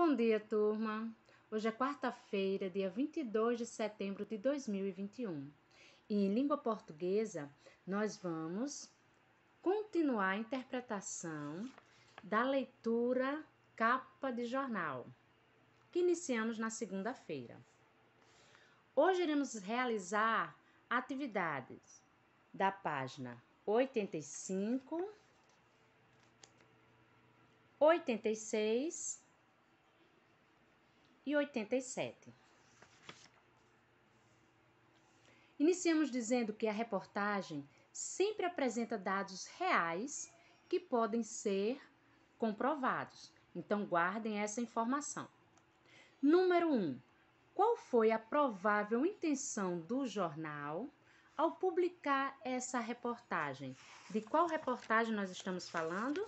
Bom dia, turma! Hoje é quarta-feira, dia 22 de setembro de 2021. E em língua portuguesa, nós vamos continuar a interpretação da leitura capa de jornal, que iniciamos na segunda-feira. Hoje iremos realizar atividades da página 85, 86 e 87. Iniciamos dizendo que a reportagem sempre apresenta dados reais que podem ser comprovados. Então, guardem essa informação. Número 1. Qual foi a provável intenção do jornal ao publicar essa reportagem? De qual reportagem nós estamos falando?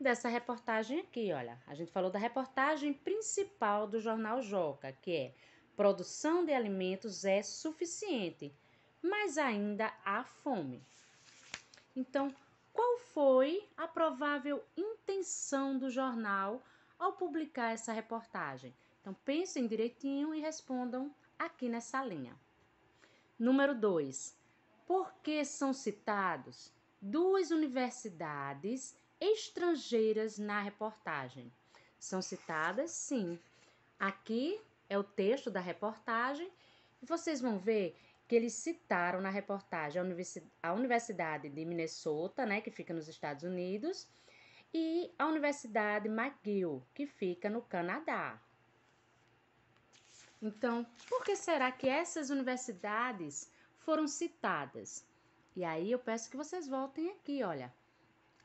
Dessa reportagem aqui, olha. A gente falou da reportagem principal do jornal Joca, que é: produção de alimentos é suficiente, mas ainda há fome. Então, qual foi a provável intenção do jornal ao publicar essa reportagem? Então, pensem direitinho e respondam aqui nessa linha. Número 2. Por que são citados duas universidades estrangeiras na reportagem? São citadas, sim. Aqui é o texto da reportagem e vocês vão ver que eles citaram na reportagem a Universidade de Minnesota, né, que fica nos Estados Unidos, e a Universidade McGill, que fica no Canadá. Então, por que será que essas universidades foram citadas? E aí eu peço que vocês voltem aqui, olha.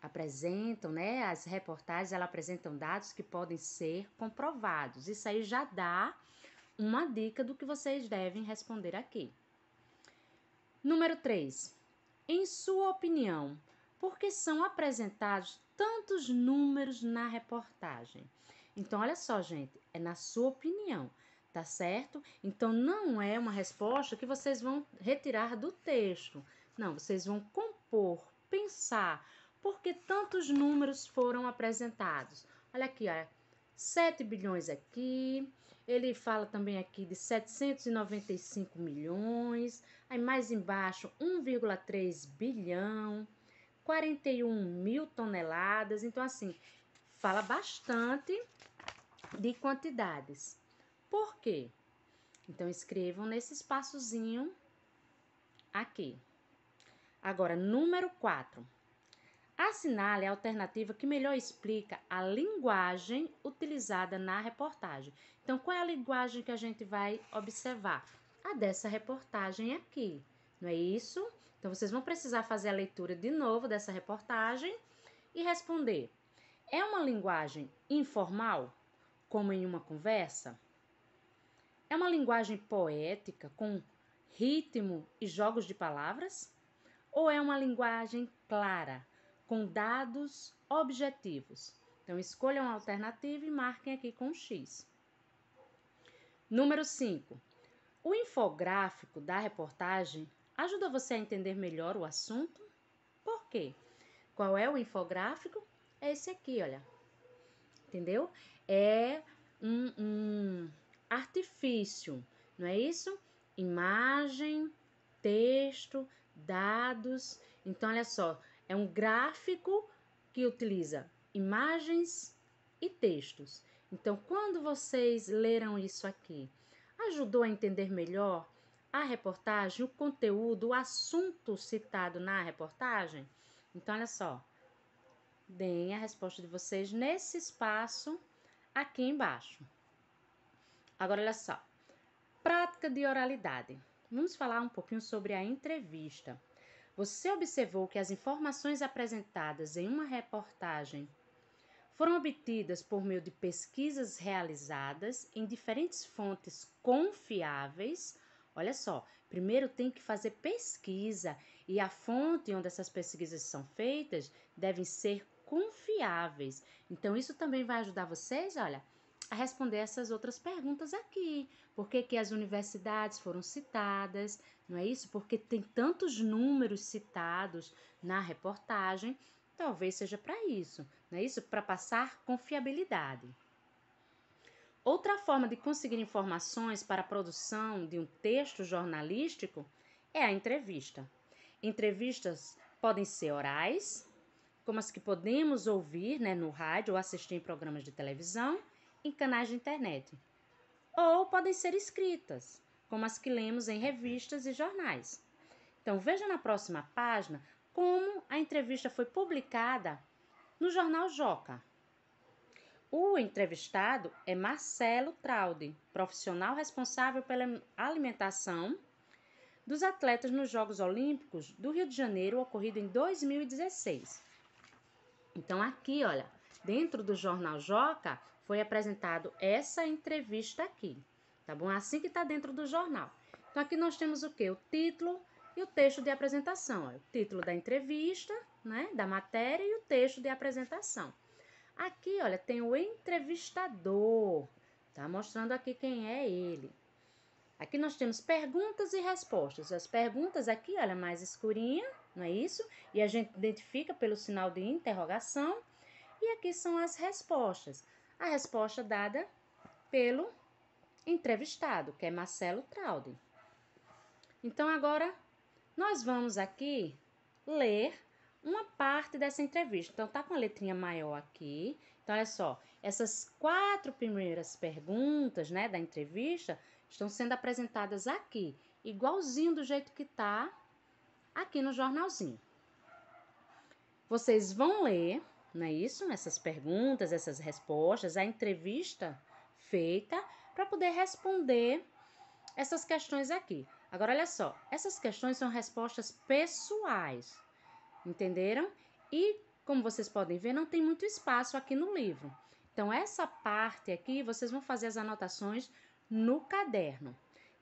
Apresentam, né, as reportagens, elas apresentam dados que podem ser comprovados. Isso aí já dá uma dica do que vocês devem responder aqui. Número 3. Em sua opinião, por que são apresentados tantos números na reportagem? Então, olha só, gente, é na sua opinião, tá certo? Então, não é uma resposta que vocês vão retirar do texto. Não, vocês vão compor, pensar, por que tantos números foram apresentados? Olha aqui, olha, 7 bilhões aqui, ele fala também aqui de 795 milhões, aí mais embaixo 1,3 bilhão, 41 mil toneladas, então assim, fala bastante de quantidades. Por quê? Então escrevam nesse espaçozinho aqui. Agora, número 4. Assinale a alternativa que melhor explica a linguagem utilizada na reportagem. Então, qual é a linguagem que a gente vai observar? A dessa reportagem aqui, não é isso? Então, vocês vão precisar fazer a leitura de novo dessa reportagem e responder. É uma linguagem informal, como em uma conversa? É uma linguagem poética, com ritmo e jogos de palavras? Ou é uma linguagem clara, com dados objetivos? Então, escolham a alternativa e marquem aqui com X. Número 5. O infográfico da reportagem ajuda você a entender melhor o assunto? Por quê? Qual é o infográfico? É esse aqui, olha. Entendeu? É um artifício, não é isso? Imagem, texto, dados. Então, olha só, é um gráfico que utiliza imagens e textos. Então, quando vocês leram isso aqui, ajudou a entender melhor a reportagem, o conteúdo, o assunto citado na reportagem? Então, olha só, deem a resposta de vocês nesse espaço aqui embaixo. Agora, olha só, prática de oralidade. Vamos falar um pouquinho sobre a entrevista. Você observou que as informações apresentadas em uma reportagem foram obtidas por meio de pesquisas realizadas em diferentes fontes confiáveis. Olha só, primeiro tem que fazer pesquisa e a fonte onde essas pesquisas são feitas devem ser confiáveis. Então, isso também vai ajudar vocês, olha, a responder essas outras perguntas aqui. Por que que as universidades foram citadas? Não é isso? Porque tem tantos números citados na reportagem. Talvez seja para isso, não é isso? Para passar confiabilidade. Outra forma de conseguir informações para a produção de um texto jornalístico é a entrevista. Entrevistas podem ser orais, como as que podemos ouvir, né, no rádio ou assistir em programas de televisão, em canais de internet. Ou podem ser escritas, como as que lemos em revistas e jornais. Então, veja na próxima página como a entrevista foi publicada no jornal Joca. O entrevistado é Marcelo Traude, profissional responsável pela alimentação dos atletas nos Jogos Olímpicos do Rio de Janeiro, ocorrido em 2016. Então, aqui, olha, dentro do jornal Joca, foi apresentado essa entrevista aqui, tá bom? Assim que está dentro do jornal. Então, aqui nós temos o quê? O título e o texto de apresentação. Ó. O título da entrevista, né, da matéria e o texto de apresentação. Aqui, olha, tem o entrevistador, tá mostrando aqui quem é ele. Aqui nós temos perguntas e respostas. As perguntas aqui, olha, mais escurinha, não é isso? E a gente identifica pelo sinal de interrogação. E aqui são as respostas. A resposta dada pelo entrevistado, que é Marcelo Traude. Então, agora, nós vamos aqui ler uma parte dessa entrevista. Então, tá com a letrinha maior aqui. Então, olha só, essas 4 primeiras perguntas, né, da entrevista estão sendo apresentadas aqui, igualzinho do jeito que tá aqui no jornalzinho. Vocês vão ler, não é isso? Essas perguntas, essas respostas, a entrevista feita para poder responder essas questões aqui. Agora, olha só, essas questões são respostas pessoais. Entenderam? E, como vocês podem ver, não tem muito espaço aqui no livro. Então, essa parte aqui, vocês vão fazer as anotações no caderno.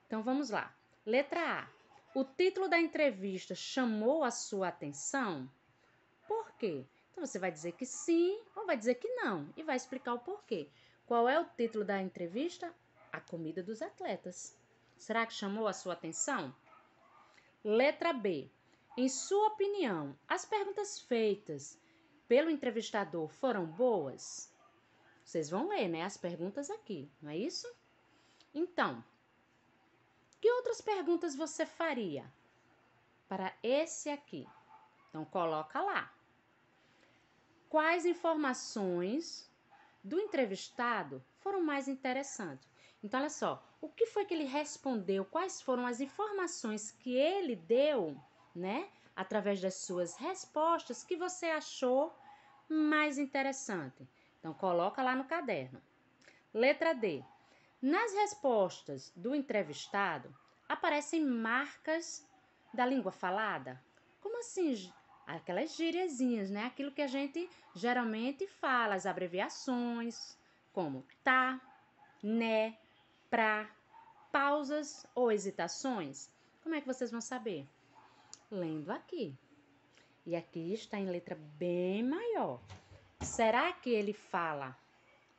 Então, vamos lá. Letra A. O título da entrevista chamou a sua atenção? Por quê? Então, você vai dizer que sim ou vai dizer que não e vai explicar o porquê. Qual é o título da entrevista? A comida dos atletas. Será que chamou a sua atenção? Letra B. Em sua opinião, as perguntas feitas pelo entrevistador foram boas? Vocês vão ler, né, as perguntas aqui, não é isso? Então, que outras perguntas você faria para esse aqui? Então, coloca lá. Quais informações do entrevistado foram mais interessantes? Então, olha só, o que foi que ele respondeu? Quais foram as informações que ele deu, né, através das suas respostas que você achou mais interessante? Então, coloca lá no caderno. Letra D. Nas respostas do entrevistado, aparecem marcas da língua falada? Como assim? Aquelas gíriazinhas, né? Aquilo que a gente geralmente fala, as abreviações, como tá, né, pra, pausas ou hesitações. Como é que vocês vão saber? Lendo aqui. E aqui está em letra bem maior. Será que ele fala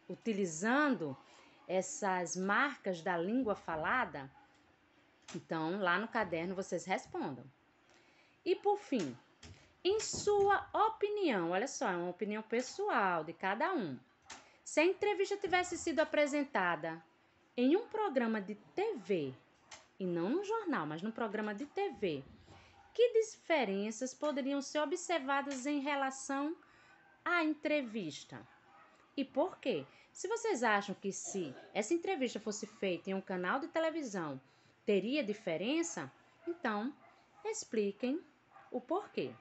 utilizando essas marcas da língua falada? Então, lá no caderno vocês respondam. E por fim, em sua opinião, olha só, é uma opinião pessoal de cada um. Se a entrevista tivesse sido apresentada em um programa de TV, e não num jornal, mas num programa de TV, que diferenças poderiam ser observadas em relação à entrevista? E por quê? Se vocês acham que se essa entrevista fosse feita em um canal de televisão, teria diferença, então expliquem o porquê.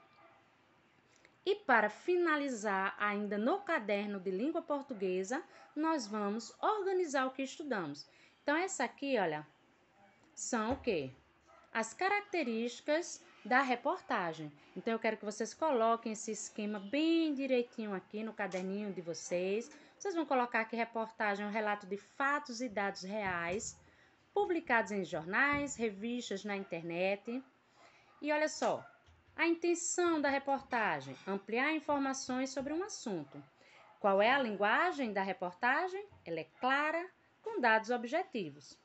E para finalizar, ainda no caderno de língua portuguesa, nós vamos organizar o que estudamos. Então, essa aqui, olha, são o quê? As características da reportagem. Então, eu quero que vocês coloquem esse esquema bem direitinho aqui no caderninho de vocês. Vocês vão colocar que reportagem é um relato de fatos e dados reais, publicados em jornais, revistas, na internet. E olha só, a intenção da reportagem: ampliar informações sobre um assunto. Qual é a linguagem da reportagem? Ela é clara, com dados objetivos.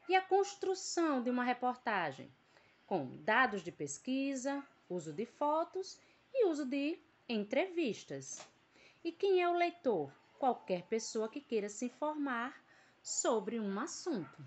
E a construção de uma reportagem? Com dados de pesquisa, uso de fotos e uso de entrevistas. E quem é o leitor? Qualquer pessoa que queira se informar sobre um assunto.